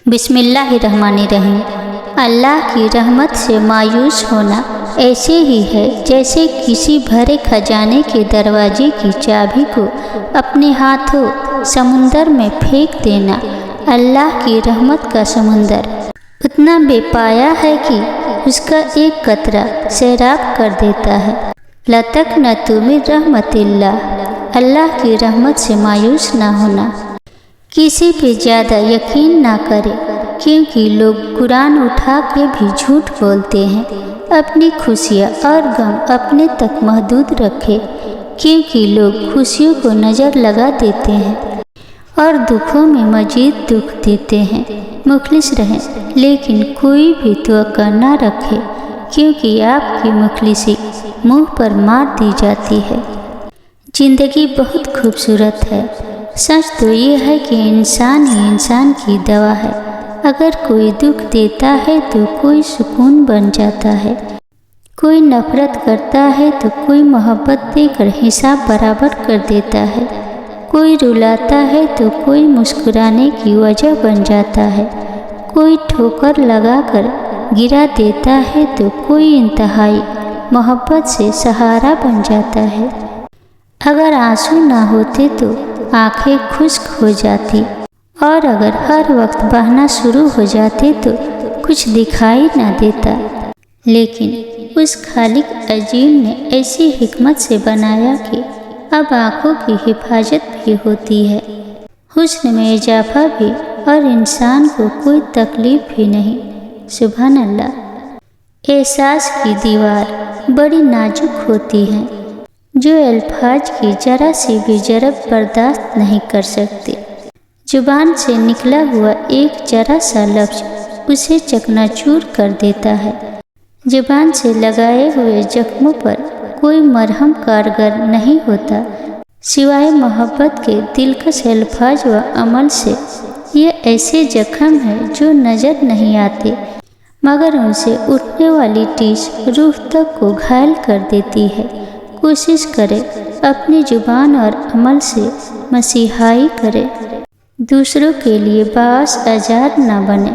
बिस्मिल्लाहिर्रहमानिर्रहीम। अल्लाह की रहमत से मायूस होना ऐसे ही है जैसे किसी भरे खजाने के दरवाजे की चाबी को अपने हाथों समुंदर में फेंक देना। अल्लाह की रहमत का समुंदर उतना बेपाया है कि उसका एक कतरा सैराब कर देता है। लतक़नतु मिन रहमतिल्लाह, अल्लाह की रहमत से मायूस ना होना। किसी पे ज़्यादा यकीन ना करें, क्योंकि लोग कुरान उठा के भी झूठ बोलते हैं। अपनी खुशियाँ और गम अपने तक महदूद रखें, क्योंकि लोग खुशियों को नज़र लगा देते हैं और दुखों में मज़ीद दुख देते हैं। मुखलिस रहें, लेकिन कोई भी तवक्को ना रखे, क्योंकि आपकी मुखलिसी मुँह पर मार दी जाती है। ज़िंदगी बहुत खूबसूरत है। सच तो ये है कि इंसान ही इंसान की दवा है। अगर कोई दुख देता है तो कोई सुकून बन जाता है। कोई नफ़रत करता है तो कोई मोहब्बत देकर हिसाब बराबर कर देता है। कोई रुलाता है तो कोई मुस्कुराने की वजह बन जाता है। कोई ठोकर लगाकर गिरा देता है तो कोई इंतहाई मोहब्बत से सहारा बन जाता है। अगर आंसू ना होते तो आंखें खुश्क हो जाती, और अगर हर वक्त बहना शुरू हो जाते तो कुछ दिखाई ना देता। लेकिन उस खालिक अजीम ने ऐसी हिकमत से बनाया कि अब आँखों की हिफाजत भी होती है, हुस्न में इजाफा भी, और इंसान को कोई तकलीफ भी नहीं। सुभान अल्लाह। एहसास की दीवार बड़ी नाजुक होती है, जो अल्फाज की जरा सी भी जरब बर्दाश्त नहीं कर सकते। जुबान से निकला हुआ एक जरा सा लफ्ज़ उसे चकनाचूर कर देता है। जुबान से लगाए हुए जख्मों पर कोई मरहम कारगर नहीं होता, सिवाय मोहब्बत के दिलकश अल्फाज व अमल से। ये ऐसे जख्म हैं जो नज़र नहीं आते, मगर उनसे उठने वाली टीस रूह तक को घायल कर देती है। कोशिश करें अपनी जुबान और अमल से मसीहाई करें, दूसरों के लिए बास आजार न बने।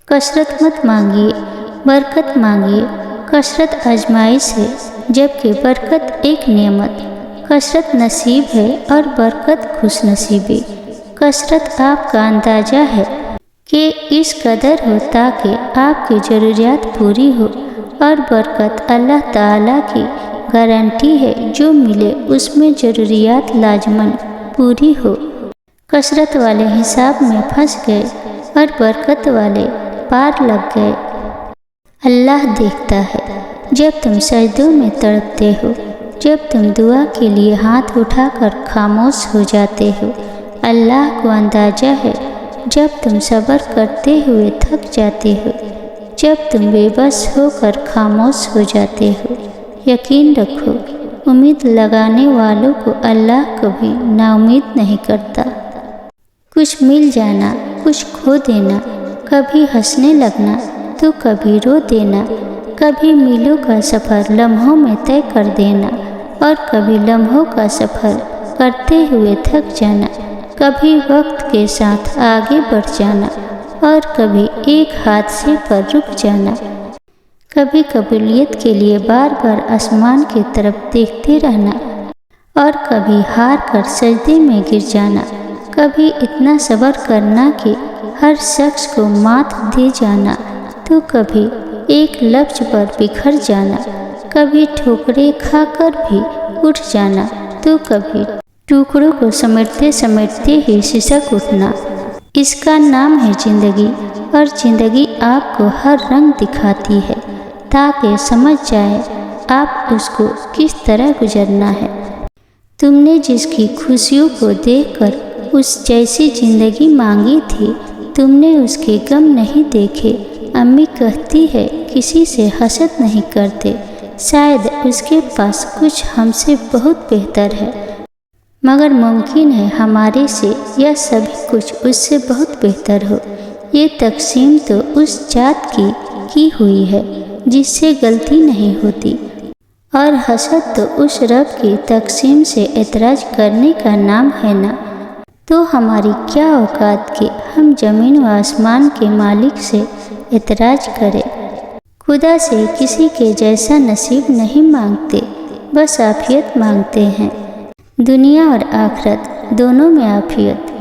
कसरत मत मांगिए, बरकत मांगिए। कसरत आजमाइश है, जबकि बरकत एक नेमत। कसरत नसीब है और बरकत खुश नसीबी। कसरत आपका अंदाज़ा है कि इस कदर हो ताकि आपकी ज़रूरियात पूरी हो, और बरकत अल्लाह ताला की गारंटी है, जो मिले उसमें ज़रूरियात लाजमन पूरी हो। कसरत वाले हिसाब में फंस गए और बरकत वाले पार लग गए। अल्लाह देखता है जब तुम सजदों में तड़पते हो, जब तुम दुआ के लिए हाथ उठाकर खामोश हो जाते हो। अल्लाह को अंदाज़ा है जब तुम सब्र करते हुए थक जाते हो, जब तुम बेबस होकर खामोश हो जाते हो। यकीन रखो, उम्मीद लगाने वालों को अल्लाह कभी नाउम्मीद नहीं करता। कुछ मिल जाना, कुछ खो देना, कभी हंसने लगना तो कभी रो देना, कभी मीलों का सफ़र लम्हों में तय कर देना, और कभी लम्हों का सफ़र करते हुए थक जाना, कभी वक्त के साथ आगे बढ़ जाना, और कभी एक हादसे पर रुक जाना, कभी कबूलियत के लिए बार बार आसमान की तरफ देखते रहना, और कभी हार कर सजदे में गिर जाना, कभी इतना सब्र करना कि हर शख्स को मात दे जाना, तो कभी एक लफ्ज़ पर बिखर जाना, कभी ठोकरें खाकर भी उठ जाना, तो कभी टुकड़ों को समेटते समेटते ही सिसक उठना। इसका नाम है ज़िंदगी, और ज़िंदगी आपको हर रंग दिखाती है, ताकि समझ जाए आप उसको किस तरह गुजरना है। तुमने जिसकी खुशियों को देखकर उस जैसी ज़िंदगी मांगी थी, तुमने उसके गम नहीं देखे। अम्मी कहती है किसी से हसद नहीं करते, शायद उसके पास कुछ हमसे बहुत बेहतर है, मगर मुमकिन है हमारे से यह सभी कुछ उससे बहुत बेहतर हो। ये तकसीम तो उस जात की हुई है जिससे गलती नहीं होती, और हसद तो उस रब की तकसीम से एतराज़ करने का नाम है ना। تو ہماری کیا اوقات کہ ہم زمین و آسمان کے مالک سے اعتراض کریں۔ خدا سے کسی کے جیسا نصیب نہیں مانگتے، بس عافیت مانگتے ہیں، دنیا اور آخرت دونوں میں عافیت۔